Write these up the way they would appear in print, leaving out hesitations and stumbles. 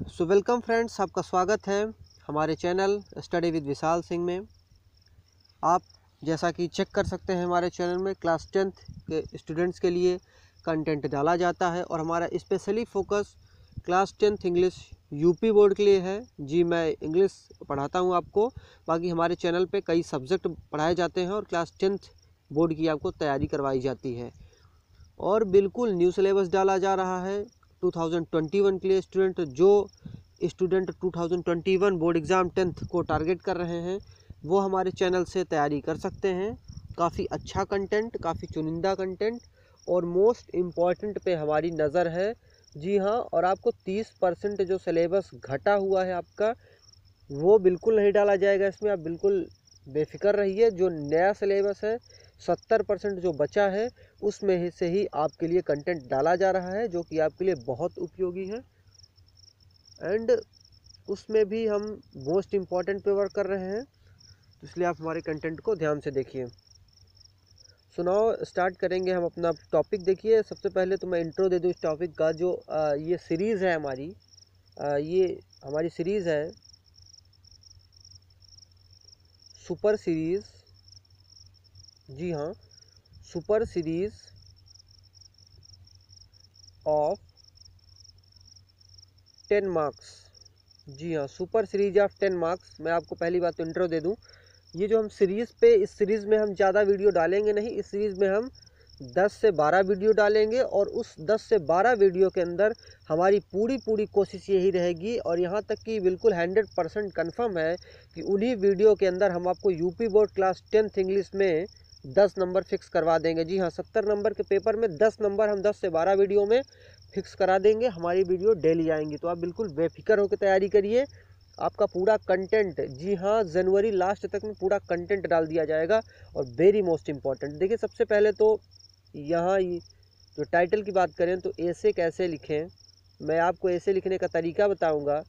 So welcome friends, आपका स्वागत है हमारे channel study with Vishal Singh में। आप जैसा कि चेक कर सकते हैं हमारे चैनल में क्लास 10th के स्टूडेंट्स के लिए कंटेंट डाला जाता है और हमारा specially focus class 10th English UP board के लिए है। जी, मैं इंग्लिश पढ़ाता हूं आपको, बाकी हमारे चैनल पे कई सब्जेक्ट पढ़ाए जाते हैं और क्लास 10th बोर्ड की आपको तैयारी करवाई जाती है। और बिल्कुल न्यू सिलेबस डाला जा रहा है 2021 के लिए। जो स्टूडेंट 2021 बोर्ड एग्ज़ाम 10th को टारगेट कर रहे हैं वो हमारे चैनल से तैयारी कर सकते हैं। काफ़ी अच्छा कंटेंट, काफ़ी चुनिंदा कंटेंट और मोस्ट इम्पॉर्टेंट पे हमारी नज़र है। जी हाँ, और आपको 30% जो सिलेबस घटा हुआ है आपका, वो बिल्कुल नहीं डाला जाएगा इसमें। आप बिल्कुल बेफिक्र रहिए। जो नया सिलेबस है 70% जो बचा है उसमें से ही आपके लिए कंटेंट डाला जा रहा है, जो कि आपके लिए बहुत उपयोगी है। एंड उसमें भी हम मोस्ट इम्पॉर्टेंट पे वर्क कर रहे हैं, तो इसलिए आप हमारे कंटेंट को ध्यान से देखिए। सुनाओ, स्टार्ट करेंगे हम अपना टॉपिक। देखिए, सबसे पहले तो मैं इंट्रो दे दूँ इस टॉपिक का। जो ये सीरीज़ है हमारी, ये हमारी सीरीज़ है सुपर सीरीज़। जी हाँ, सुपर सीरीज़ ऑफ 10 मार्क्स। जी हाँ, सुपर सीरीज ऑफ 10 मार्क्स। मैं आपको पहली बात तो इंट्रो दे दूं। ये जो हम सीरीज़ पे, इस सीरीज़ में हम ज़्यादा वीडियो डालेंगे नहीं। इस सीरीज़ में हम 10 से 12 वीडियो डालेंगे और उस 10 से 12 वीडियो के अंदर हमारी पूरी कोशिश यही रहेगी, और यहाँ तक कि बिल्कुल 100% कन्फर्म है कि उन्हीं वीडियो के अंदर हम आपको UP board class 10th English में 10 नंबर फिक्स करवा देंगे। जी हाँ, 70 नंबर के पेपर में 10 नंबर हम 10 से 12 वीडियो में फिक्स करा देंगे। हमारी वीडियो डेली आएंगी, तो आप बिल्कुल बेफिक्र होकर तैयारी करिए। आपका पूरा कंटेंट, जी हाँ, जनवरी लास्ट तक में पूरा कंटेंट डाल दिया जाएगा। और वेरी मोस्ट इम्पॉर्टेंट, देखिए सबसे पहले तो यहाँ जो टाइटल की बात करें तो ऐसे कैसे लिखें, मैं आपको ऐसे लिखने का तरीका बताऊंगा।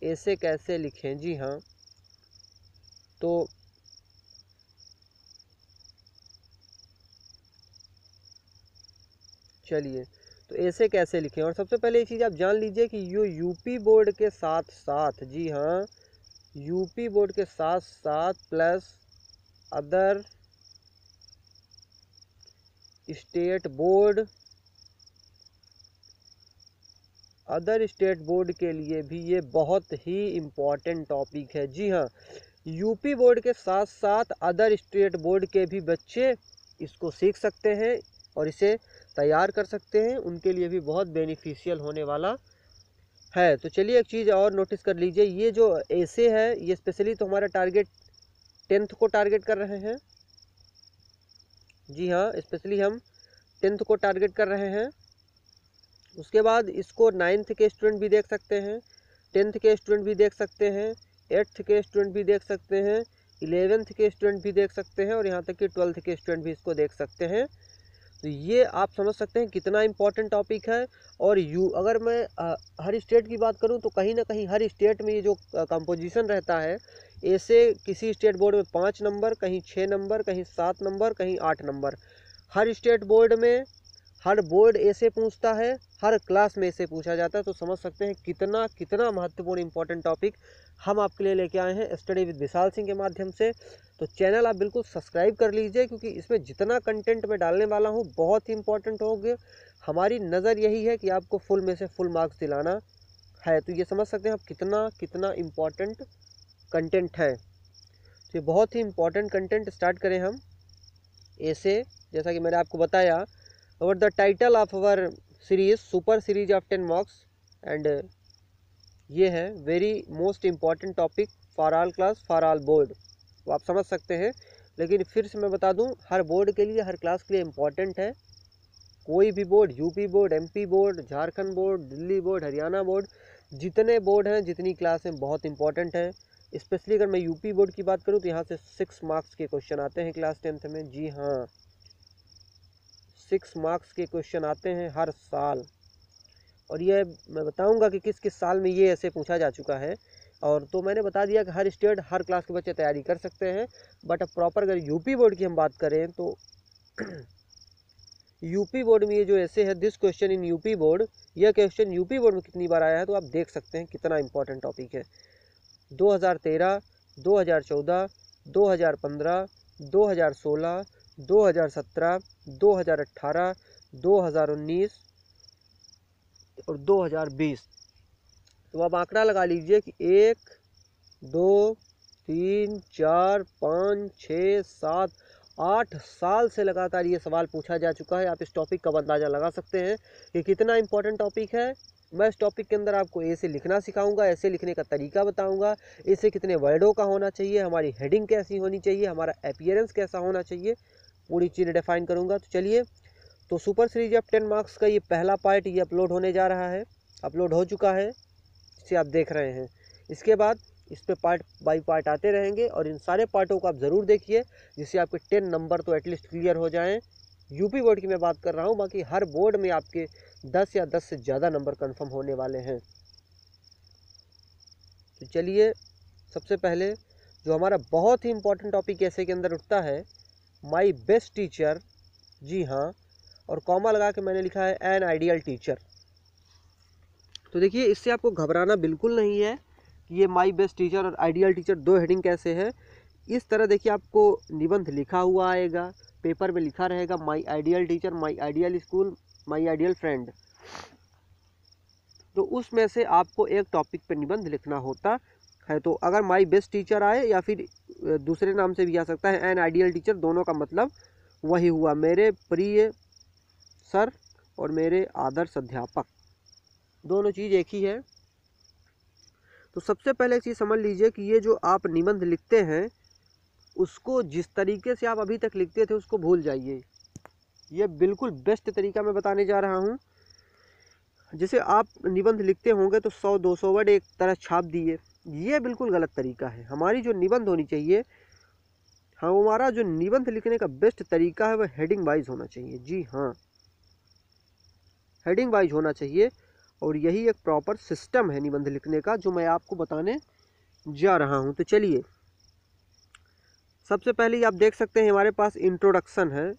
ऐसे कैसे लिखें, जी हाँ, तो चलिए, तो ऐसे कैसे लिखें। और सबसे पहले ये चीज़ आप जान लीजिए कि यो यूपी बोर्ड के साथ साथ, जी हाँ, यूपी बोर्ड के साथ साथ plus other state board, other state board के लिए भी ये बहुत ही इम्पॉर्टेंट टॉपिक है। जी हाँ, यूपी बोर्ड के साथ साथ अदर स्टेट बोर्ड के भी बच्चे इसको सीख सकते हैं और इसे तैयार कर सकते हैं। उनके लिए भी बहुत बेनिफिशियल होने वाला है। तो चलिए, एक चीज़ और नोटिस कर लीजिए। ये जो ऐसे है, ये स्पेशली तो हमारा टारगेट 10th को टारगेट कर रहे हैं। जी हाँ, स्पेशली हम 10th को टारगेट कर रहे हैं। उसके बाद इसको 9th के स्टूडेंट भी देख सकते हैं, 10th के स्टूडेंट भी देख सकते हैं, 8th के स्टूडेंट भी देख सकते हैं, 11th के स्टूडेंट भी देख सकते हैं और यहाँ तक कि 12th के स्टूडेंट भी इसको देख सकते हैं। तो ये आप समझ सकते हैं कितना इम्पोर्टेंट टॉपिक है। और अगर मैं हर स्टेट की बात करूं तो कहीं ना कहीं हर स्टेट में ये जो कंपोजिशन रहता है, ऐसे किसी स्टेट बोर्ड में 5 नंबर, कहीं 6 नंबर, कहीं 7 नंबर, कहीं 8 नंबर। हर स्टेट बोर्ड में हर बोर्ड ऐसे पूछता है, हर क्लास में ऐसे पूछा जाता है। तो समझ सकते हैं कितना कितना महत्वपूर्ण इंपॉर्टेंट टॉपिक हम आपके लिए लेके आए हैं स्टडी विद विशाल सिंह के माध्यम से। तो चैनल आप बिल्कुल सब्सक्राइब कर लीजिए, क्योंकि इसमें जितना कंटेंट मैं डालने वाला हूँ बहुत ही इंपॉर्टेंट होंगे। हमारी नज़र यही है कि आपको फुल में से फुल मार्क्स दिलाना है। तो ये समझ सकते हैं आप कितना कितना इम्पॉर्टेंट कंटेंट है। तो ये बहुत ही इम्पॉर्टेंट कंटेंट। स्टार्ट करें हम ऐसे, जैसा कि मैंने आपको बताया, और the title of our series super series of 10 marks. And ये है very most important topic for all class, for all board. तो आप समझ सकते हैं, लेकिन फिर से मैं बता दूं, हर बोर्ड के लिए, हर क्लास के लिए इम्पॉर्टेंट है। कोई भी board, UP board, MP board, Jharkhand board, Delhi board, Haryana board, जितने बोर्ड हैं, जितनी क्लास हैं, बहुत इंपॉर्टेंट है। स्पेशली अगर मैं यूपी बोर्ड की बात करूं तो यहाँ से 6 मार्क्स के क्वेश्चन आते हैं क्लास 10th में। जी हाँ, 6 मार्क्स के क्वेश्चन आते हैं हर साल। और ये मैं बताऊंगा कि किस किस साल में ये ऐसे पूछा जा चुका है। और तो मैंने बता दिया कि हर स्टेट, हर क्लास के बच्चे तैयारी कर सकते हैं। बट अब प्रॉपर अगर यूपी बोर्ड की हम बात करें तो यूपी बोर्ड में ये जो ऐसे है, this question in UP board, यह क्वेश्चन यूपी बोर्ड में कितनी बार आया है, तो आप देख सकते हैं कितना इंपॉर्टेंट टॉपिक है। 2013, 2014, 2015, 2016, 2017, 2018, 2019 और 2020। तो आप आंकड़ा लगा लीजिए कि 1, 2, 3, 4, 5, 6, 7, 8 साल से लगातार ये सवाल पूछा जा चुका है। आप इस टॉपिक का अंदाजा लगा सकते हैं कि कितना इंपॉर्टेंट टॉपिक है। मैं इस टॉपिक के अंदर आपको ऐसे लिखना सिखाऊंगा, ऐसे लिखने का तरीका बताऊंगा, ऐसे कितने वर्डों का होना चाहिए, हमारी हेडिंग कैसी होनी चाहिए, हमारा अपीयरेंस कैसा होना चाहिए, पूरी चीज़ डिफाइन करूंगा। तो चलिए, तो सुपर सीरीज ऑफ 10 मार्क्स का ये पहला पार्ट ये अपलोड होने जा रहा है, अपलोड हो चुका है, इसे आप देख रहे हैं। इसके बाद इस पे पार्ट बाय पार्ट आते रहेंगे और इन सारे पार्टों को आप ज़रूर देखिए, जिससे आपके 10 नंबर तो एटलीस्ट क्लियर हो जाएं। यूपी बोर्ड की मैं बात कर रहा हूँ, बाकी हर बोर्ड में आपके 10 या 10 से ज़्यादा नंबर कंफर्म होने वाले हैं। तो चलिए, सबसे पहले जो हमारा बहुत ही इंपॉर्टेंट टॉपिक ऐसे के अंदर उठता है, माई बेस्ट टीचर। जी हाँ, और कॉमा लगा के मैंने लिखा है एन आइडियल टीचर। तो देखिए, इससे आपको घबराना बिल्कुल नहीं है कि ये माई बेस्ट टीचर और आइडियल टीचर दो हेडिंग कैसे है। इस तरह देखिए, आपको निबंध लिखा हुआ आएगा, पेपर में लिखा रहेगा माई आइडियल टीचर, माई आइडियल स्कूल, माई आइडियल फ्रेंड। तो उसमें से आपको एक टॉपिक पर निबंध लिखना होता है। तो अगर माई बेस्ट टीचर आए या फिर दूसरे नाम से भी आ सकता है एन आइडियल टीचर, दोनों का मतलब वही हुआ, मेरे प्रिय सर और मेरे आदर्श अध्यापक, दोनों चीज़ एक ही है। तो सबसे पहले एक चीज़ समझ लीजिए कि ये जो आप निबंध लिखते हैं, उसको जिस तरीके से आप अभी तक लिखते थे उसको भूल जाइए। ये बिल्कुल बेस्ट तरीका मैं बताने जा रहा हूँ। जैसे आप निबंध लिखते होंगे तो 100-200 वर्ड एक तरह छाप दिए, ये बिल्कुल गलत तरीका है। हमारी जो निबंध होनी चाहिए, हमारा जो निबंध लिखने का बेस्ट तरीका है वह हेडिंग वाइज होना चाहिए। जी हाँ, हेडिंग वाइज होना चाहिए, और यही एक प्रॉपर सिस्टम है निबंध लिखने का जो मैं आपको बताने जा रहा हूं। तो चलिए, सबसे पहले आप देख सकते हैं हमारे पास इंट्रोडक्शन है।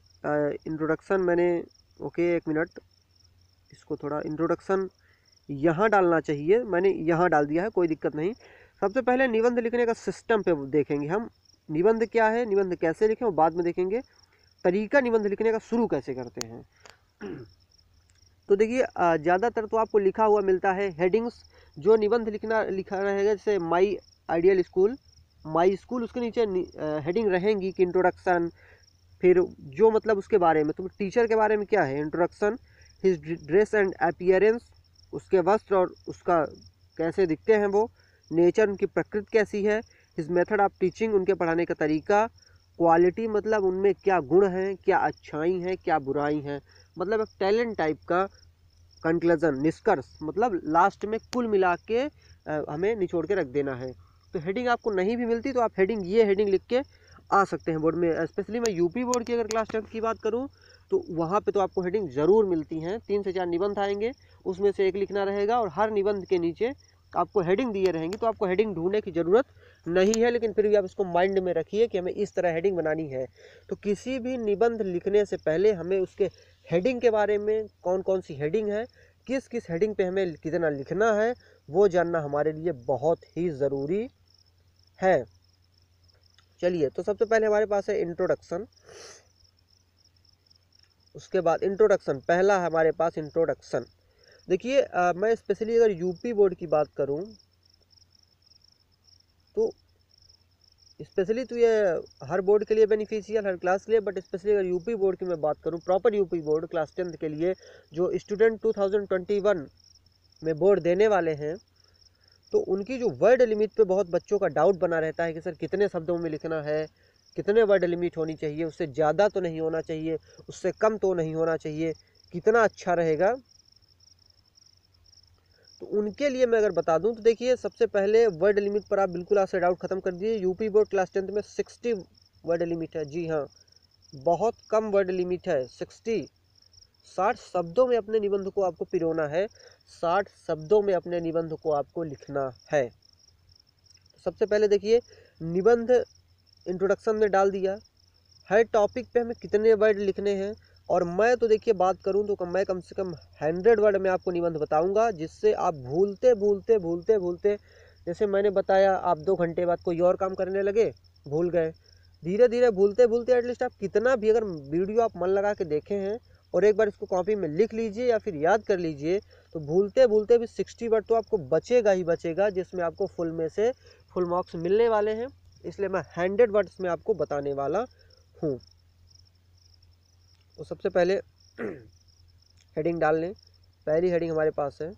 इंट्रोडक्शन मैंने, ओके एक मिनट, इसको थोड़ा इंट्रोडक्शन यहाँ डालना चाहिए, मैंने यहाँ डाल दिया है, कोई दिक्कत नहीं। सबसे पहले निबंध लिखने का सिस्टम पे देखेंगे हम, निबंध क्या है, निबंध कैसे लिखें, और बाद में देखेंगे तरीका निबंध लिखने का शुरू कैसे करते हैं। तो देखिए, ज़्यादातर तो आपको लिखा हुआ मिलता है हेडिंग्स, जो निबंध लिखा रहेगा, जैसे माई आइडियल स्कूल, माई स्कूल, उसके नीचे हेडिंग रहेंगी कि इंट्रोडक्शन, फिर जो मतलब उसके बारे में, तो टीचर के बारे में क्या है, introduction, his dress and appearance, उसके वस्त्र और उसका कैसे दिखते हैं वो, नेचर, उनकी प्रकृति कैसी है, हिज मेथड ऑफ टीचिंग, उनके पढ़ाने का तरीका, क्वालिटी मतलब उनमें क्या गुण हैं, क्या अच्छाई हैं, क्या बुराई हैं, मतलब एक टैलेंट टाइप का, कंक्लूजन, निष्कर्ष, मतलब लास्ट में कुल मिला के हमें निचोड़ के रख देना है। तो हेडिंग आपको नहीं भी मिलती तो आप हेडिंग, ये हेडिंग लिख के आ सकते हैं बोर्ड में। स्पेशली मैं यूपी बोर्ड की अगर क्लास 10 की बात करूं तो वहाँ पे तो आपको हेडिंग ज़रूर मिलती हैं। 3 से 4 निबंध आएंगे, उसमें से एक लिखना रहेगा, और हर निबंध के नीचे आपको हेडिंग दिए रहेंगी, तो आपको हेडिंग ढूंढने की ज़रूरत नहीं है, लेकिन फिर भी आप इसको माइंड में रखिए कि हमें इस तरह हेडिंग बनानी है। तो किसी भी निबंध लिखने से पहले हमें उसके हेडिंग के बारे में, कौन कौन सी हेडिंग है, किस किस हेडिंग पे हमें कितना लिखना है, वो जानना हमारे लिए बहुत ही ज़रूरी है। चलिए, तो सबसे पहले हमारे पास है इंट्रोडक्शन। उसके बाद इंट्रोडक्शन, पहला हमारे पास इंट्रोडक्शन। देखिए, मैं स्पेशली अगर यूपी बोर्ड की बात करूं तो स्पेशली तो ये हर बोर्ड के लिए बेनिफिशियल, हर क्लास के लिए, बट स्पेशली अगर यूपी बोर्ड की मैं बात करूं, प्रॉपर यूपी बोर्ड क्लास 10 के लिए, जो स्टूडेंट 2021 में बोर्ड देने वाले हैं, तो उनकी जो वर्ड लिमिट पे बहुत बच्चों का डाउट बना रहता है कि सर कितने शब्दों में लिखना है, कितने वर्ड लिमिट होनी चाहिए, उससे ज़्यादा तो नहीं होना चाहिए, उससे कम तो नहीं होना चाहिए, कितना अच्छा रहेगा। तो उनके लिए मैं अगर बता दूं तो देखिए, सबसे पहले वर्ड लिमिट पर आप बिल्कुल आपसे डाउट खत्म कर दीजिए। यूपी बोर्ड क्लास 10 में 60 वर्ड लिमिट है। जी हाँ, बहुत कम वर्ड लिमिट है, 60। 60 शब्दों में अपने निबंध को आपको पिरोना है, 60 शब्दों में अपने निबंध को आपको लिखना है। तो सबसे पहले देखिए, निबंध इंट्रोडक्शन में डाल दिया, हर टॉपिक पे हमें कितने वर्ड लिखने हैं, और मैं तो देखिए बात करूं तो मैं कम से कम 100 वर्ड में आपको निबंध बताऊंगा, जिससे आप भूलते भूलते भूलते भूलते, जैसे मैंने बताया आप 2 घंटे बाद कोई और काम करने लगे, भूल गए, धीरे धीरे भूलते भूलते एटलीस्ट आप कितना भी अगर वीडियो आप मन लगा के देखे हैं और एक बार इसको कॉपी में लिख लीजिए या फिर याद कर लीजिए, तो भूलते भूलते भी 60 वर्ड तो आपको बचेगा ही बचेगा, जिसमें आपको फुल में से फुल मार्क्स मिलने वाले हैं। इसलिए मैं 100 वर्ड्स में आपको बताने वाला हूँ। तो सबसे पहले हेडिंग डाल लें। पहली हेडिंग हमारे पास है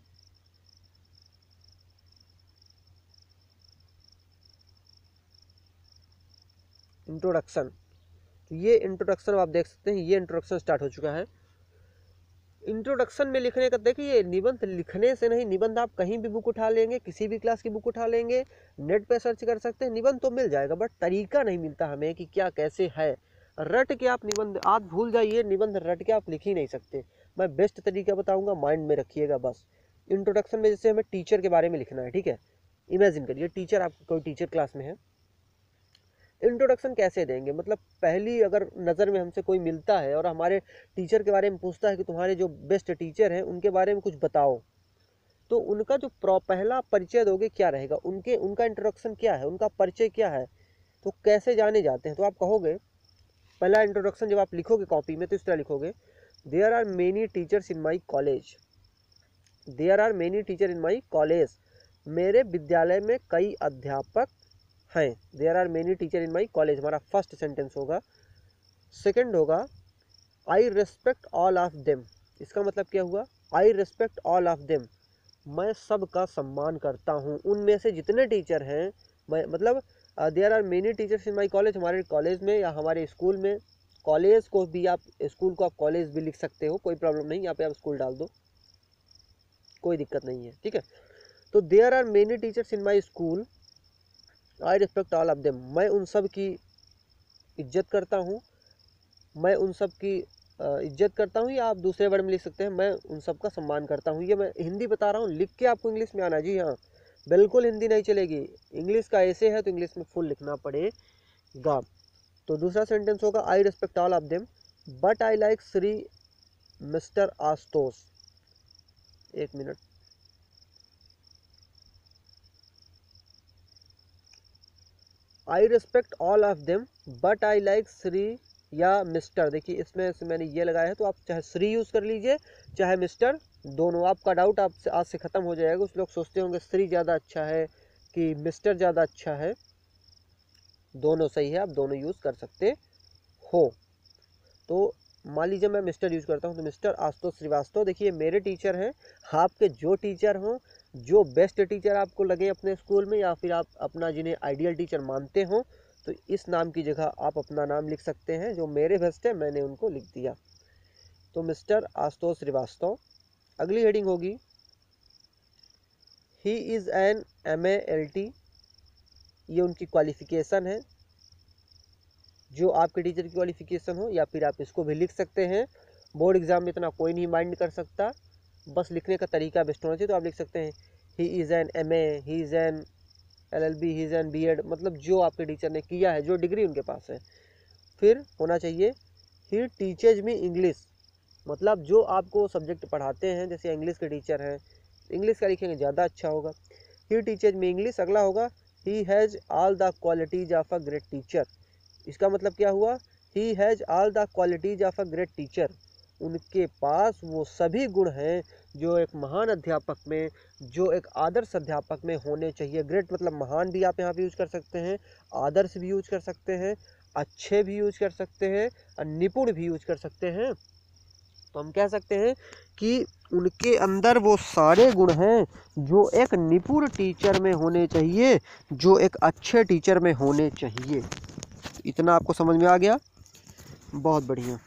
इंट्रोडक्शन। तो ये इंट्रोडक्शन आप देख सकते हैं, ये इंट्रोडक्शन स्टार्ट हो चुका है। इंट्रोडक्शन में लिखने का देखिए, निबंध लिखने से नहीं, निबंध आप कहीं भी बुक उठा लेंगे, किसी भी क्लास की बुक उठा लेंगे, नेट पे सर्च कर सकते हैं, निबंध तो मिल जाएगा, बट तरीका नहीं मिलता हमें कि क्या कैसे है। रट के आप निबंध आप भूल जाइए, निबंध रट के आप लिख ही नहीं सकते। मैं बेस्ट तरीका बताऊंगा, माइंड में रखिएगा बस। इंट्रोडक्शन में जैसे हमें टीचर के बारे में लिखना है, ठीक है, इमेजिन करिए टीचर, आप कोई टीचर क्लास में है, इंट्रोडक्शन कैसे देंगे, मतलब पहली अगर नज़र में हमसे कोई मिलता है और हमारे टीचर के बारे में पूछता है कि तुम्हारे जो बेस्ट टीचर हैं उनके बारे में कुछ बताओ, तो उनका जो पहला परिचय दोगे क्या रहेगा, उनका इंट्रोडक्शन क्या है, उनका परिचय क्या है, तो कैसे जाने जाते हैं। तो आप कहोगे, पहला इंट्रोडक्शन जब आप लिखोगे कॉपी में तो इस तरह लिखोगे, there are many teachers in my college, there are many teacher in my college, मेरे विद्यालय में कई अध्यापक हैं। There are many teacher in my college हमारा फर्स्ट सेंटेंस होगा। सेकंड होगा, I respect all of them, इसका मतलब क्या हुआ, I respect all of them, मैं सबका सम्मान करता हूँ, उनमें से जितने टीचर हैं, मैं मतलब there are many teachers in my college, हमारे कॉलेज में या हमारे स्कूल में, कॉलेज को भी आप, स्कूल को आप कॉलेज भी लिख सकते हो, कोई प्रॉब्लम नहीं, यहाँ पे आप स्कूल डाल दो, कोई दिक्कत नहीं है, ठीक है। तो there are many teachers in my school, I respect all of them, मैं उन सब की इज्जत करता हूँ, मैं उन सब की इज्जत करता हूँ, या आप दूसरे वर्ड में लिख सकते हैं, मैं उन सब का सम्मान करता हूँ। ये मैं हिंदी बता रहा हूँ, लिख के आपको इंग्लिश में आना, जी हाँ, बिल्कुल हिंदी नहीं चलेगी, इंग्लिश का ऐसे है तो इंग्लिश में फुल लिखना पड़ेगा। तो दूसरा सेंटेंस होगा, I respect all of them but I like Shri mister Ashutosh, एक minute, I respect all of them but I like Shri या मिस्टर, देखिए इसमें से मैंने ये लगाया है, तो आप चाहे श्री यूज़ कर लीजिए चाहे मिस्टर, दोनों, आपका डाउट आपसे आज से ख़त्म हो जाएगा। कुछ लोग सोचते होंगे श्री ज़्यादा अच्छा है कि मिस्टर ज़्यादा अच्छा है, दोनों सही है, आप दोनों यूज़ कर सकते हो। तो मान लीजिए मैं मिस्टर यूज़ करता हूँ, तो मिस्टर आशुतोष श्रीवास्तव, देखिए मेरे टीचर हैं, आपके जो टीचर हों, जो बेस्ट टीचर आपको लगे अपने स्कूल में, या फिर आप अपना जिन्हें आइडियल टीचर मानते हों, तो इस नाम की जगह आप अपना नाम लिख सकते हैं, जो मेरे बेस्ट है मैंने उनको लिख दिया, तो मिस्टर आशुतोष श्रीवास्तव। अगली हेडिंग होगी, ही इज़ एन MALT, ये उनकी क्वालिफिकेशन है, जो आपके टीचर की क्वालिफिकेशन हो, या फिर आप इसको भी लिख सकते हैं। बोर्ड एग्जाम में इतना कोई नहीं माइंड कर सकता, बस लिखने का तरीका बेस्ट होना चाहिए, तो आप लिख सकते हैं he is an MA, he is an LLB, he is an BEd, मतलब जो आपके टीचर ने किया है, जो डिग्री उनके पास है। फिर होना चाहिए, ही टीचेज मी इंग्लिश, मतलब जो आपको सब्जेक्ट पढ़ाते हैं, जैसे इंग्लिश के टीचर हैं, इंग्लिश का लिखेंगे ज़्यादा अच्छा होगा, ही टीचेज मी इंग्लिश। अगला होगा, he has all the qualities of a great teacher, इसका मतलब क्या हुआ, he has all the qualities of a great teacher, उनके पास वो सभी गुण हैं जो एक महान अध्यापक में, जो एक आदर्श अध्यापक में होने चाहिए। ग्रेट मतलब महान भी आप यहाँ पे यूज कर सकते हैं, आदर्श भी यूज कर सकते हैं, अच्छे भी यूज कर सकते हैं, और निपुण भी यूज कर सकते हैं। तो हम कह सकते हैं कि उनके अंदर वो सारे गुण हैं जो एक निपुण टीचर में होने चाहिए, जो एक अच्छे टीचर में होने चाहिए। इतना आपको समझ में आ गया, बहुत बढ़िया।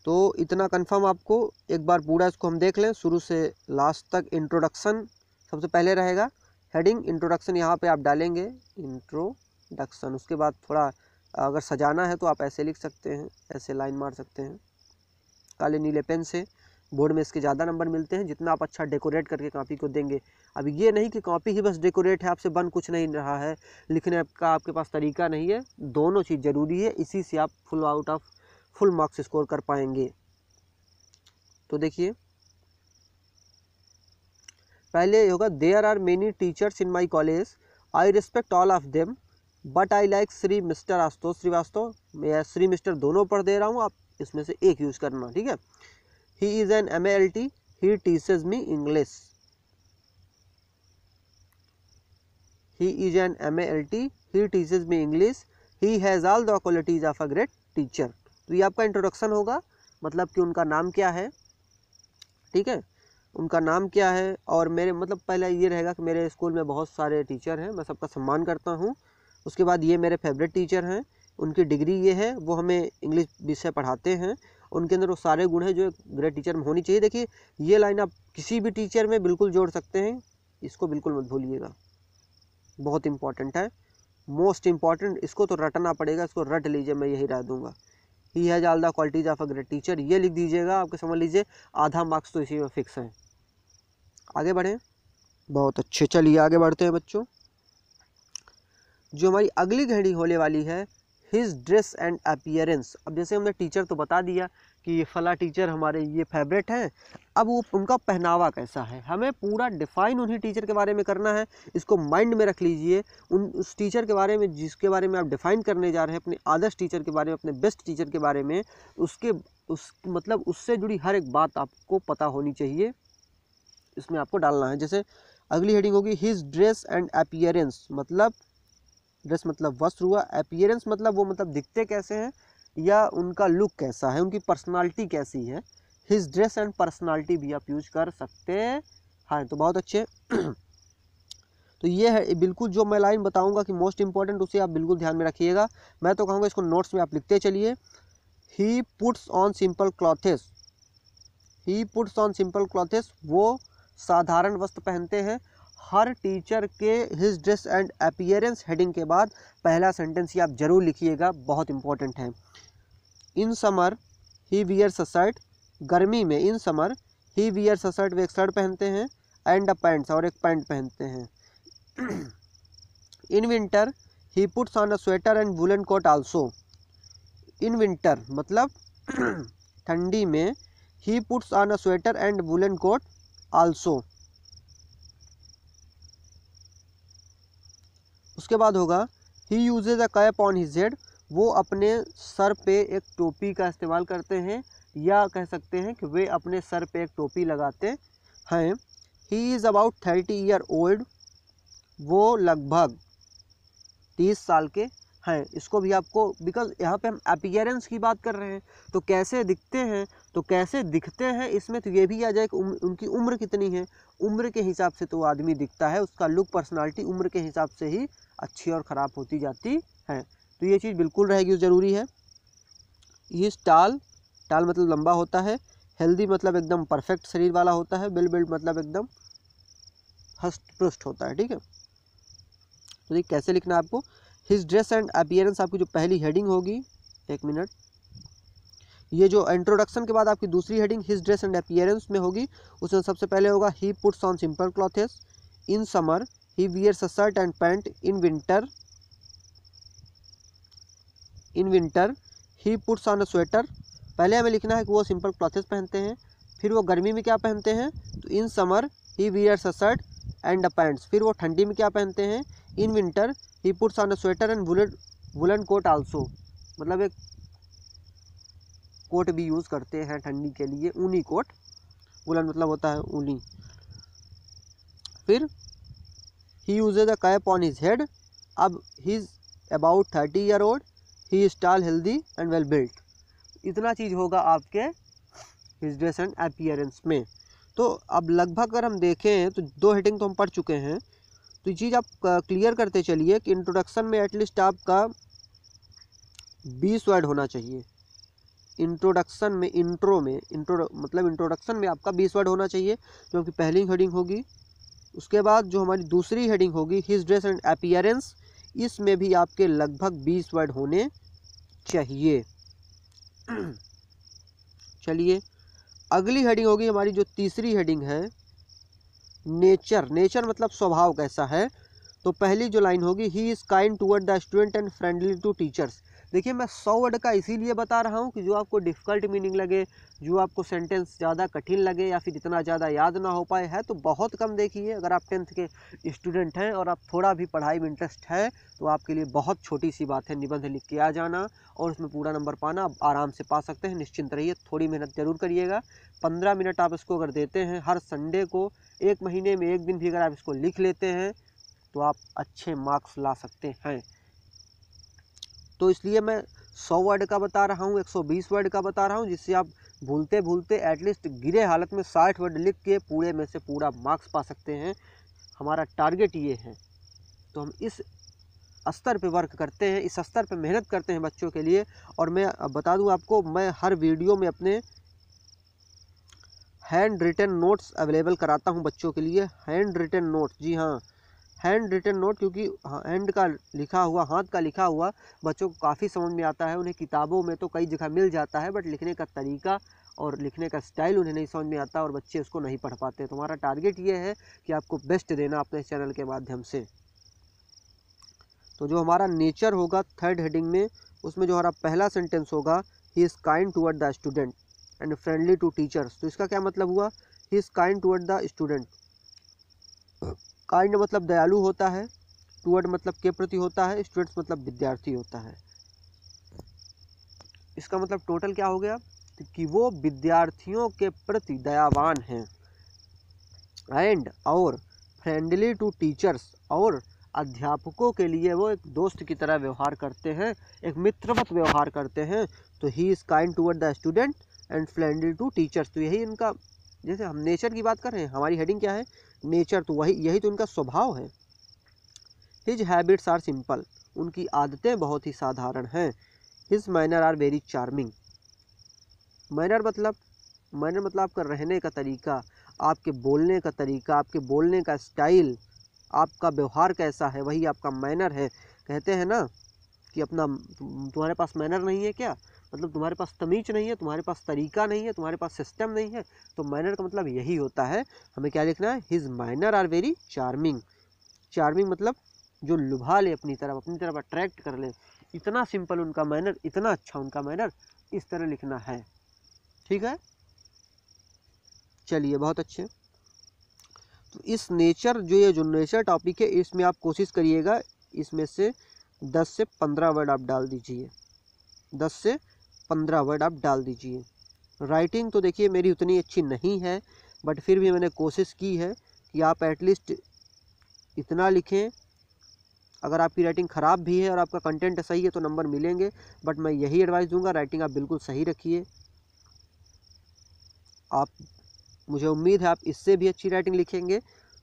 तो इतना कंफर्म आपको, एक बार पूरा इसको हम देख लें शुरू से लास्ट तक। इंट्रोडक्शन सबसे पहले रहेगा, हेडिंग इंट्रोडक्शन, यहाँ पे आप डालेंगे इंट्रोडक्शन, उसके बाद थोड़ा अगर सजाना है तो आप ऐसे लिख सकते हैं, ऐसे लाइन मार सकते हैं काले नीले पेन से। बोर्ड में इसके ज़्यादा नंबर मिलते हैं जितना आप अच्छा डेकोरेट करके कॉपी को देंगे। अब ये नहीं कि कॉपी ही बस डेकोरेट है, आपसे बन कुछ नहीं रहा है, लिखने का आपके पास तरीका नहीं है, दोनों चीज़ ज़रूरी है, इसी से आप फुल मार्क्स स्कोर कर पाएंगे। तो देखिए पहले होगा there are many teachers in my college, I respect all of them, but I like Shri mister Ashutosh Srivastava. मैं श्री मिस्टर दोनों पढ़ दे रहा हूँ, आप इसमें से एक यूज करना, ठीक है। He is an MALT, he teaches me English. He is an MALT, he teaches me English, he has all the qualities of a great teacher. तो ये आपका इंट्रोडक्शन होगा, मतलब कि उनका नाम क्या है, ठीक है, उनका नाम क्या है। और मेरे मतलब पहले ये रहेगा कि मेरे स्कूल में बहुत सारे टीचर हैं, मैं सबका सम्मान करता हूँ। उसके बाद ये मेरे फेवरेट टीचर हैं, उनकी डिग्री ये है, वो हमें इंग्लिश विषय पढ़ाते हैं, उनके अंदर वो सारे गुण हैं जो एक ग्रेट टीचर में होनी चाहिए। देखिए ये लाइन आप किसी भी टीचर में बिल्कुल जोड़ सकते हैं, इसको बिल्कुल मत भूलिएगा, बहुत इंपॉर्टेंट है, मोस्ट इंपॉर्टेंट। इसको तो रटना पड़ेगा, इसको रट लीजिए, मैं यही राय दूंगा। He has all the qualities of a great teacher, ये लिख दीजिएगा, आपके समझ लीजिए आधा मार्क्स तो इसी में फिक्स है। आगे बढ़ें, बहुत अच्छे, चलिए आगे बढ़ते हैं बच्चों। जो हमारी अगली घड़ी होने वाली है हिज ड्रेस एंड अपीयरेंस। अब जैसे हमने टीचर तो बता दिया कि ये फला टीचर हमारे ये फेवरेट हैं, अब वो उनका पहनावा कैसा है, हमें पूरा डिफाइन उन्हीं टीचर के बारे में करना है। इसको माइंड में रख लीजिए, उस टीचर के बारे में जिसके बारे में आप डिफाइन करने जा रहे हैं, अपने आदर्श टीचर के बारे में, अपने बेस्ट टीचर के बारे में, उस मतलब उससे जुड़ी हर एक बात आपको पता होनी चाहिए, इसमें आपको डालना है। जैसे अगली हेडिंग होगी हिज ड्रेस एंड अपीयरेंस, मतलब ड्रेस मतलब वस्त्र हुआ, अपीयरेंस मतलब वो मतलब दिखते कैसे हैं या उनका लुक कैसा है, उनकी पर्सनालिटी कैसी है। हिज ड्रेस एंड पर्सनालिटी भी आप यूज कर सकते हैं, हाँ तो बहुत अच्छे। तो ये है बिल्कुल जो मैं लाइन बताऊंगा कि मोस्ट इंपॉर्टेंट, उसे आप बिल्कुल ध्यान में रखिएगा। मैं तो कहूँगा इसको नोट्स में आप लिखते चलिए। ही puts on simple clothes, he puts on simple clothes, वो साधारण वस्त्र पहनते हैं। हर टीचर के his dress and appearance heading के बाद पहला सेंटेंस ही आप जरूर लिखिएगा, बहुत इंपॉर्टेंट है। In summer he wears a shirt, गर्मी में in summer he wears a shirt, वे एक शर्ट पहनते हैं, एंड अ पैंट्स, और एक पैंट पहनते हैं। In winter he puts on a sweater and woollen coat also. In winter मतलब ठंडी में, he puts on a sweater and woollen coat also. उसके बाद होगा he uses a cap on his head, वो अपने सर पे एक टोपी का इस्तेमाल करते हैं, या कह सकते हैं कि वे अपने सर पे एक टोपी लगाते हैं। He is about 30 year old, वो लगभग 30 साल के हैं। इसको भी आपको, बिकॉज यहाँ पे हम अपीयरेंस की बात कर रहे हैं, तो कैसे दिखते हैं, तो कैसे दिखते हैं इसमें तो ये भी आ जाए कि उनकी उम्र कितनी है, उम्र के हिसाब से तो आदमी दिखता है, उसका लुक पर्सनालिटी उम्र के हिसाब से ही अच्छी और ख़राब होती जाती है। तो ये चीज़ बिल्कुल रहेगी, ज़रूरी है। ये टाल, टाल मतलब लंबा होता है, हेल्दी मतलब एकदम परफेक्ट शरीर वाला होता है, बिल बिल्ड मतलब एकदम हष्ट पुष्ट होता है, ठीक है। तो ये कैसे लिखना है आपको, हिज ड्रेस एंड अपीयरेंस आपकी जो पहली हेडिंग होगी, एक मिनट, ये जो इंट्रोडक्शन के बाद आपकी दूसरी heading his dress and appearance में होगी, उसमें सबसे पहले होगा he puts on simple clothes, in summer he wears a shirt and pant, in winter he puts on a sweater. पहले हमें लिखना है कि वो सिंपल क्लॉथेस पहनते हैं, फिर वो गर्मी में क्या पहनते हैं, तो in summer he wears a shirt and a pants, फिर वो ठंडी में क्या पहनते हैं, in winter he puts on a sweater and woollen coat also, मतलब एक कोट भी यूज़ करते हैं ठंडी के लिए, ऊनी कोट, वुलन मतलब होता है ऊनी। फिर he uses a cap on his head, अब he is about 30 year old, he is tall healthy and well built. इतना चीज़ होगा आपके हिज ड्रेस एंड अपीयरेंस में। तो अब लगभग अगर हम देखें तो दो हेडिंग तो हम पढ़ चुके हैं, तो ये चीज़ आप क्लियर करते चलिए कि इंट्रोडक्शन में एटलीस्ट आपका 20 वर्ड होना चाहिए। इंट्रोडक्शन में, मतलब इंट्रोडक्शन में आपका 20 वर्ड होना चाहिए, जो कि पहली हेडिंग होगी। उसके बाद जो हमारी दूसरी हेडिंग होगी हिज ड्रेस एंड अपीयरेंस, इसमें भी आपके लगभग 20 वर्ड होने चाहिए। चलिए अगली हेडिंग होगी हमारी जो तीसरी हेडिंग है नेचर। नेचर मतलब स्वभाव कैसा है, तो पहली जो लाइन होगी he is kind toward the student and friendly to teachers. देखिए मैं 100 वर्ड का इसीलिए बता रहा हूँ कि जो आपको डिफ़िकल्ट मीनिंग लगे, जो आपको सेंटेंस ज़्यादा कठिन लगे या फिर इतना ज़्यादा याद ना हो पाए, है तो बहुत कम देखिए। अगर आप 10th के स्टूडेंट हैं और आप थोड़ा भी पढ़ाई में इंटरेस्ट है तो आपके लिए बहुत छोटी सी बात है निबंध लिख के आ जाना और उसमें पूरा नंबर पाना। आप आराम से पा सकते हैं, निश्चिंत रहिए। थोड़ी मेहनत ज़रूर करिएगा। 15 मिनट आप इसको अगर देते हैं हर संडे को, 1 महीने में 1 दिन भी अगर आप इसको लिख लेते हैं तो आप अच्छे मार्क्स ला सकते हैं। तो इसलिए मैं 100 वर्ड का बता रहा हूँ, 120 वर्ड का बता रहा हूँ, जिससे आप भूलते भूलते एटलीस्ट गिरे हालत में 60 वर्ड लिख के पूरे में से पूरा मार्क्स पा सकते हैं। हमारा टारगेट ये है। तो हम इस स्तर पे वर्क करते हैं, इस स्तर पे मेहनत करते हैं बच्चों के लिए। और मैं बता दूं आपको, मैं हर वीडियो में अपने हैंड रिटन नोट्स अवेलेबल कराता हूं बच्चों के लिए। हैंड रिटन नोट्स, जी हाँ, हैंड रिटन नोट, क्योंकि हैंड का लिखा हुआ, हाथ का लिखा हुआ बच्चों को काफ़ी समझ में आता है। उन्हें किताबों में तो कई जगह मिल जाता है, बट लिखने का तरीका और लिखने का स्टाइल उन्हें नहीं समझ में आता और बच्चे उसको नहीं पढ़ पाते। तो हमारा टारगेट ये है कि आपको बेस्ट देना अपने चैनल के माध्यम से। तो जो हमारा नेचर होगा 3rd हेडिंग में, उसमें जो हमारा पहला सेंटेंस होगा, he is kind toward the student and friendly to teachers. तो इसका क्या मतलब हुआ? He is kind toward the student. Kind मतलब दयालु होता है, टुवर्ड मतलब के प्रति होता है, स्टूडेंट्स मतलब विद्यार्थी होता है। इसका मतलब टोटल क्या हो गया कि वो विद्यार्थियों के प्रति दयावान हैं। एंड और फ्रेंडली टू टीचर्स, और अध्यापकों के लिए वो एक दोस्त की तरह व्यवहार करते हैं, एक मित्रवत व्यवहार करते हैं। तो he is kind toward the student and friendly to teachers. तो यही इनका, जैसे हम नेचर की बात कर रहे हैं, हमारी हेडिंग क्या है? नेचर। तो यही तो इनका स्वभाव है। हिज हैबिट्स आर सिंपल, उनकी आदतें बहुत ही साधारण हैं। His manner are very charming. Manner मतलब आपका रहने का तरीका, आपके बोलने का तरीका, आपके बोलने का स्टाइल, आपका व्यवहार कैसा है, वही आपका मैनर है। कहते हैं ना कि अपना, तुम्हारे पास मैनर नहीं है क्या, मतलब तुम्हारे पास तमीज़ नहीं है, तुम्हारे पास तरीका नहीं है, तुम्हारे पास सिस्टम नहीं है। तो मैनर का मतलब यही होता है। हमें क्या लिखना है? His manner are very charming. Charming मतलब जो लुभा ले अपनी तरफ अट्रैक्ट कर ले। इतना सिंपल उनका मैनर, इतना अच्छा उनका मैनर, इस तरह लिखना है। ठीक है, चलिए बहुत अच्छे। तो इस नेचर, जो नेचर टॉपिक है, इसमें आप कोशिश करिएगा इसमें से 10 से 15 वर्ड आप डाल दीजिए। 10 से 15 वर्ड आप डाल दीजिए। राइटिंग तो देखिए मेरी उतनी अच्छी नहीं है, बट फिर भी मैंने कोशिश की है कि आप एटलीस्ट इतना लिखें। अगर आपकी राइटिंग ख़राब भी है और आपका कंटेंट सही है तो नंबर मिलेंगे, बट मैं यही एडवाइस दूंगा, राइटिंग आप बिल्कुल सही रखिए। आप, मुझे उम्मीद है आप इससे भी अच्छी राइटिंग लिखेंगे।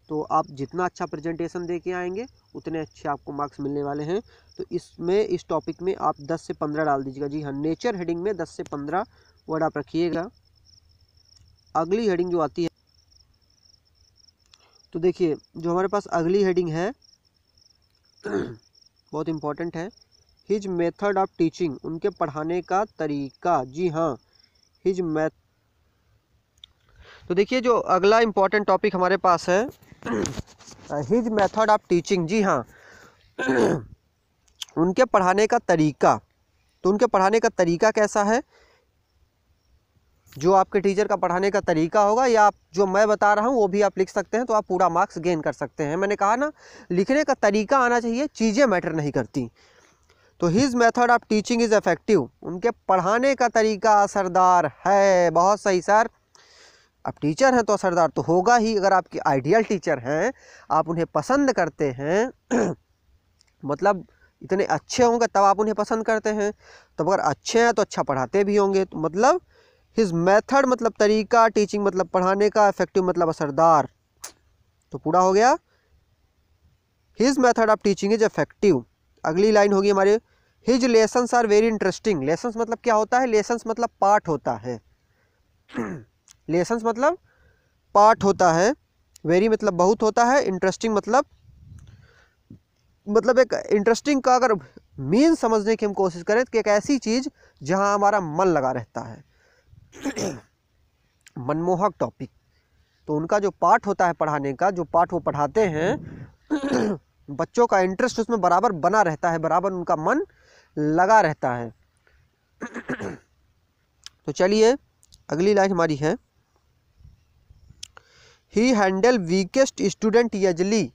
तो आप जितना अच्छा प्रेजेंटेशन दे के आएंगे उतने अच्छे आपको मार्क्स मिलने वाले हैं। तो इस टॉपिक में आप 10 से 15 डाल दीजिएगा। जी हाँ, नेचर हेडिंग में 10 से 15 वर्ड आप रखिएगा। अगली हेडिंग जो आती है, तो देखिए जो हमारे पास अगली हेडिंग है बहुत इम्पॉर्टेंट है। हिज मेथड ऑफ टीचिंग, उनके पढ़ाने का तरीका। जी हाँ, हिज मैथ। तो देखिए जो अगला इम्पॉर्टेंट टॉपिक हमारे पास है, हिज मेथड ऑफ टीचिंग। जी हाँ, उनके पढ़ाने का तरीका। तो उनके पढ़ाने का तरीका कैसा है? जो आपके टीचर का पढ़ाने का तरीका होगा, या आप जो मैं बता रहा हूँ वो भी आप लिख सकते हैं, तो आप पूरा मार्क्स गेन कर सकते हैं। मैंने कहा ना, लिखने का तरीका आना चाहिए, चीज़ें मैटर नहीं करती। तो his method of teaching is effective, उनके पढ़ाने का तरीका असरदार है। बहुत सही सर, आप टीचर हैं तो असरदार तो होगा ही। अगर आपके आइडियल टीचर हैं, आप उन्हें पसंद करते हैं मतलब इतने अच्छे होंगे तब आप उन्हें पसंद करते हैं। तब अगर अच्छे हैं तो अच्छा पढ़ाते भी होंगे। तो मतलब हिज मेथड मतलब तरीका, टीचिंग मतलब पढ़ाने का, इफेक्टिव मतलब असरदार। तो पूरा हो गया, his method of teaching is effective. अगली लाइन होगी हमारे, his lessons are very interesting. Lessons मतलब क्या होता है? लेसन्स मतलब पाठ होता है। लेसन्स मतलब पाठ होता है। वेरी मतलब बहुत होता है। इंटरेस्टिंग मतलब एक इंटरेस्टिंग का अगर मीन समझने की हम कोशिश करें कि एक ऐसी चीज़ जहां हमारा मन लगा रहता है, मनमोहक टॉपिक। तो उनका जो पाठ होता है पढ़ाने का, जो पाठ वो पढ़ाते हैं, बच्चों का इंटरेस्ट उसमें बराबर बना रहता है, बराबर उनका मन लगा रहता है। तो चलिए अगली लाइन हमारी है, ही हैंडल वीकेस्ट स्टूडेंट यूजुअली।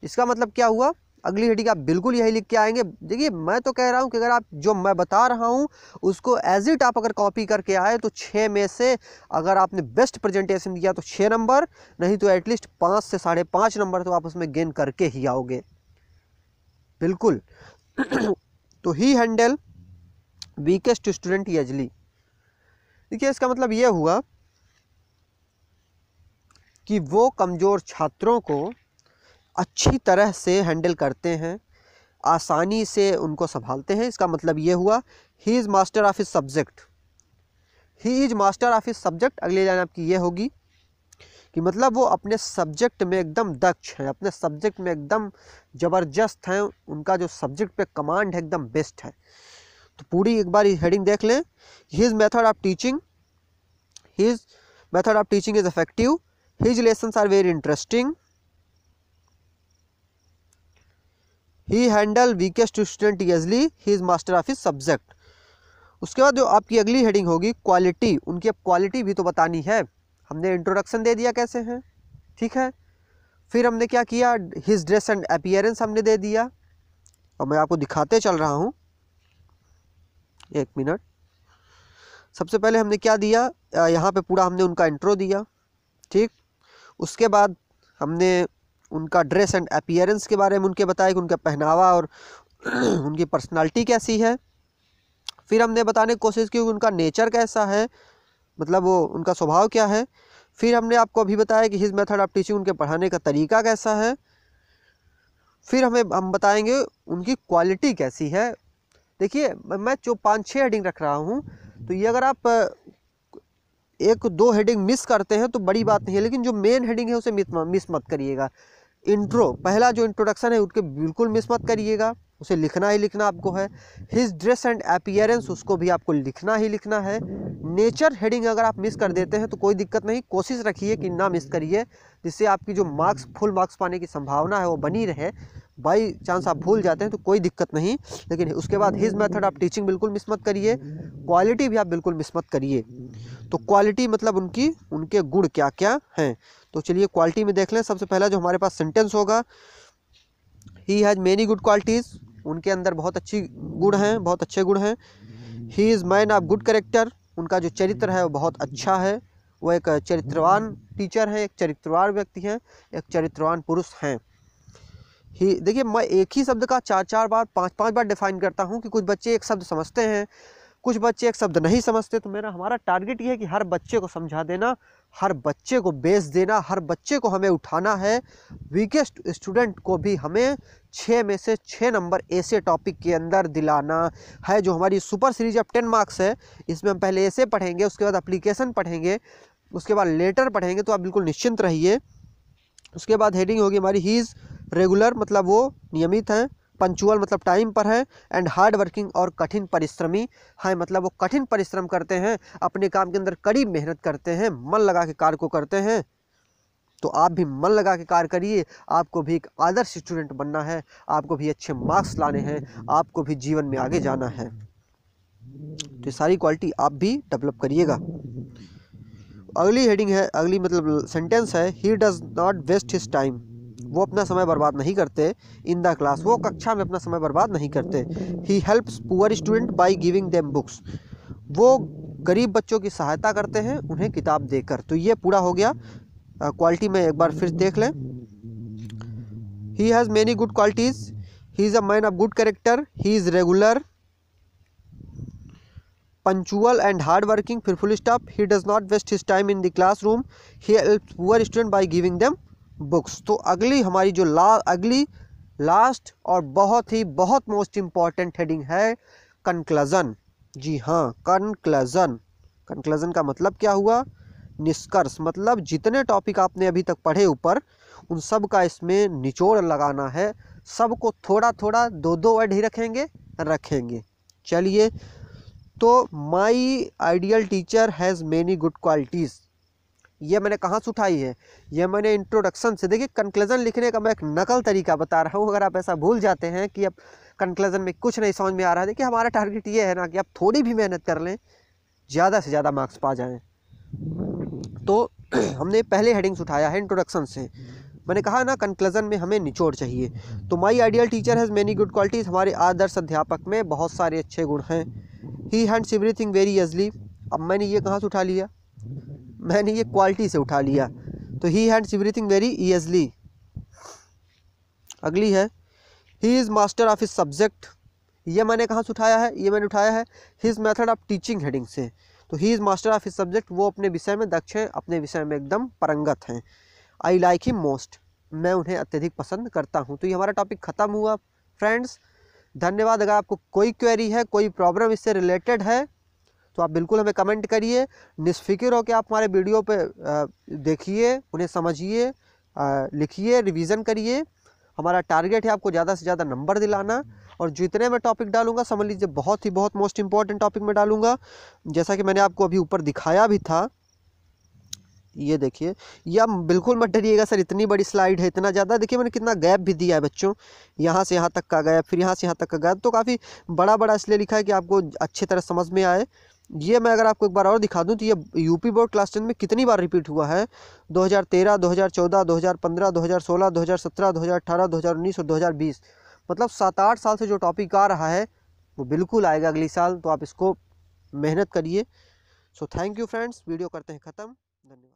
इसका मतलब क्या हुआ, अगली हेडिंग आप बिल्कुल यही लिख के आएंगे। देखिए मैं तो कह रहा हूँ कि अगर आप जो मैं बता रहा हूँ उसको एज इट आप अगर कॉपी करके आए तो 6 में से अगर आपने बेस्ट प्रेजेंटेशन दिया तो 6 नंबर, नहीं तो एटलीस्ट 5 से 5.5 नंबर तो आप उसमें गेन करके ही आओगे, बिल्कुल। तो ही हैंडल वीकेस्ट स्टूडेंट यूजुअली, देखिए इसका मतलब ये हुआ कि वो कमज़ोर छात्रों को अच्छी तरह से हैंडल करते हैं, आसानी से उनको संभालते हैं। इसका मतलब ये हुआ he is master of his subject, he is master of his subject. अगली लाइन आपकी ये होगी कि मतलब वो अपने सब्जेक्ट में एकदम दक्ष हैं, अपने सब्जेक्ट में एकदम ज़बरदस्त हैं, उनका जो सब्जेक्ट पे कमांड है एकदम बेस्ट है। तो पूरी एक बार हेडिंग देख लें, his method of teaching, his method of teaching is effective, his lessons are very interesting, he handle weakest student easily, he is master of his subject. उसके बाद जो आपकी अगली हेडिंग होगी क्वालिटी, उनकी अब क्वालिटी भी तो बतानी है। हमने इंट्रोडक्शन दे दिया कैसे हैं, ठीक है, फिर हमने क्या किया, हिज ड्रेस एंड अपीयरेंस हमने दे दिया, और मैं आपको दिखाते चल रहा हूँ, एक मिनट। सबसे पहले हमने क्या दिया, यहाँ पे पूरा हमने उनका इंट्रो दिया, ठीक। उसके बाद हमने उनका ड्रेस एंड अपीयरेंस के बारे में उनके बताया कि उनका पहनावा और उनकी पर्सनालिटी कैसी है। फिर हमने बताने की कोशिश की उनका नेचर कैसा है, मतलब वो उनका स्वभाव क्या है। फिर हमने आपको अभी बताया कि हिज मेथड ऑफ टीचिंग, उनके पढ़ाने का तरीका कैसा है। फिर हम बताएंगे उनकी क्वालिटी कैसी है। देखिए मैं जो 5-6 हेडिंग रख रहा हूँ, तो ये अगर आप 1-2 हेडिंग मिस करते हैं तो बड़ी बात नहीं है, लेकिन जो मेन हेडिंग है उसे मिस मत करिएगा। इंट्रो, पहला जो इंट्रोडक्शन है उसके बिल्कुल मिस मत करिएगा, उसे लिखना ही लिखना आपको है। हिज ड्रेस एंड अपीयरेंस, उसको भी आपको लिखना ही लिखना है। नेचर हेडिंग अगर आप मिस कर देते हैं तो कोई दिक्कत नहीं, कोशिश रखिए कि ना मिस करिए, जिससे आपकी जो मार्क्स, फुल मार्क्स पाने की संभावना है वो बनी रहे। बाई चांस आप भूल जाते हैं तो कोई दिक्कत नहीं, लेकिन उसके बाद हिज मेथड ऑफ टीचिंग बिल्कुल मिस मत करिए, क्वालिटी भी आप बिल्कुल मिस मत करिए। तो क्वालिटी मतलब उनके गुण क्या क्या हैं। तो चलिए क्वालिटी में देख लें। सबसे पहला जो हमारे पास सेंटेंस होगा, ही हैज़ मैनी गुड क्वालिटीज़, उनके अंदर बहुत अच्छी गुण हैं, बहुत अच्छे गुण हैं। He is man of good character, उनका जो चरित्र है वो बहुत अच्छा है, वो एक चरित्रवान टीचर है, एक चरित्रवान व्यक्ति हैं, एक चरित्रवान पुरुष हैं। ही, देखिए मैं एक ही शब्द का 4-4 बार 5-5 बार डिफाइन करता हूँ कि कुछ बच्चे एक शब्द समझते हैं, कुछ बच्चे एक शब्द नहीं समझते। तो हमारा टारगेट ये है कि हर बच्चे को समझा देना, हर बच्चे को बेस देना, हर बच्चे को हमें उठाना है। वीकेस्ट स्टूडेंट को भी हमें 6 में से 6 नंबर ऐसे टॉपिक के अंदर दिलाना है। जो हमारी सुपर सीरीज ऑफ 10 मार्क्स है, इसमें हम पहले ऐसे पढ़ेंगे, उसके बाद एप्लीकेशन पढ़ेंगे, उसके बाद लेटर पढ़ेंगे, तो आप बिल्कुल निश्चिंत रहिए। उसके बाद हेडिंग होगी हमारी, ही इज़ रेगुलर, मतलब वो नियमित हैं, पंचुअल मतलब टाइम पर है, एंड हार्ड वर्किंग और कठिन परिश्रमी है, मतलब वो कठिन परिश्रम करते हैं, अपने काम के अंदर कड़ी मेहनत करते हैं, मन लगा के कार्य को करते हैं। तो आप भी मन लगा के कार्य करिए, आपको भी एक आदर्श स्टूडेंट बनना है, आपको भी अच्छे मार्क्स लाने हैं, आपको भी जीवन में आगे जाना है। तो ये सारी क्वालिटी आप भी डेवलप करिएगा। अगली हेडिंग है, अगली मतलब सेंटेंस है, he does not waste his time, वो अपना समय बर्बाद नहीं करते इन द क्लास, वो कक्षा में अपना समय बर्बाद नहीं करते। ही helps poor student by giving them books, वो गरीब बच्चों की सहायता करते हैं उन्हें किताब देकर। तो ये पूरा हो गया। क्वालिटी में एक बार फिर देख लें, he has many good qualities, he is a man of good character, he is regular, punctual and hard working, फिर full stop, he does not waste his time in the classroom, he helps poor student by giving them books. तो अगली हमारी जो अगली last और बहुत most important heading है, conclusion. जी हाँ, कंक्लूजन। कंक्लूजन का मतलब क्या हुआ, निष्कर्ष, मतलब जितने टॉपिक आपने अभी तक पढ़े ऊपर, उन सब का इसमें निचोड़ लगाना है। सबको थोड़ा थोड़ा 2-2 वर्ड ही रखेंगे। चलिए, तो माई ideal teacher has many good qualities, ये मैंने कहाँ से उठाई है, ये मैंने इंट्रोडक्शन से। देखिए कंक्लूजन लिखने का मैं एक नकल तरीका बता रहा हूँ, अगर आप ऐसा भूल जाते हैं कि अब कंक्लूजन में कुछ नहीं समझ में आ रहा है, देखिए हमारा टारगेट ये है ना कि आप थोड़ी भी मेहनत कर लें, ज़्यादा से ज़्यादा मार्क्स पा जाएँ। तो हमने पहले हेडिंग्स उठाया है इंट्रोडक्शन से। मैंने कहा ना कंक्लूजन में हमें निचोड़ चाहिए। तो माई ideal teacher has many good qualities, हमारे आदर्श अध्यापक में बहुत सारे अच्छे गुण हैं। ही हैंड्स एवरीथिंग वेरी ईजली, अब मैंने ये कहाँ से उठा लिया, मैंने ये क्वालिटी से उठा लिया। तो ही हैंड्स एवरीथिंग वेरी ईजली। अगली है he is master of his subject, ये मैंने कहाँ से उठाया है, ये मैंने उठाया है his method of teaching heading से। तो he is master of his subject, वो अपने विषय में दक्ष हैं, अपने विषय में एकदम पारंगत हैं। आई लाइक हिम मोस्ट, मैं उन्हें अत्यधिक पसंद करता हूँ। तो ये हमारा टॉपिक ख़त्म हुआ फ्रेंड्स। धन्यवाद। अगर आपको कोई क्वेरी है, कोई प्रॉब्लम इससे रिलेटेड है तो आप बिल्कुल हमें कमेंट करिए। निष्फिक्र हो के आप हमारे वीडियो पे देखिए, उन्हें समझिए, लिखिए, रिवीजन करिए। हमारा टारगेट है आपको ज़्यादा से ज़्यादा नंबर दिलाना। और जितने मैं टॉपिक डालूंगा समझ लीजिए बहुत ही बहुत मोस्ट इंपॉर्टेंट टॉपिक में डालूंगा, जैसा कि मैंने आपको अभी ऊपर दिखाया भी था। ये देखिए, ये आप बिल्कुल मत डरिएगा सर इतनी बड़ी स्लाइड है, इतना ज़्यादा। देखिए मैंने कितना गैप भी दिया है बच्चों, यहाँ से यहाँ तक का गैप, फिर यहाँ से यहाँ तक का गैप, तो काफ़ी बड़ा बड़ा इसलिए लिखा है कि आपको अच्छी तरह समझ में आए। ये मैं अगर आपको एक बार और दिखा दूं तो ये यूपी बोर्ड क्लास 10 में कितनी बार रिपीट हुआ है, 2013, 2014, 2015, 2016, 2017, 2018, 2019 और 2020, मतलब 7-8 साल से जो टॉपिक आ रहा है वो बिल्कुल आएगा अगली साल। तो आप इसको मेहनत करिए। So thank you friends, video करते हैं ख़त्म। धन्यवाद।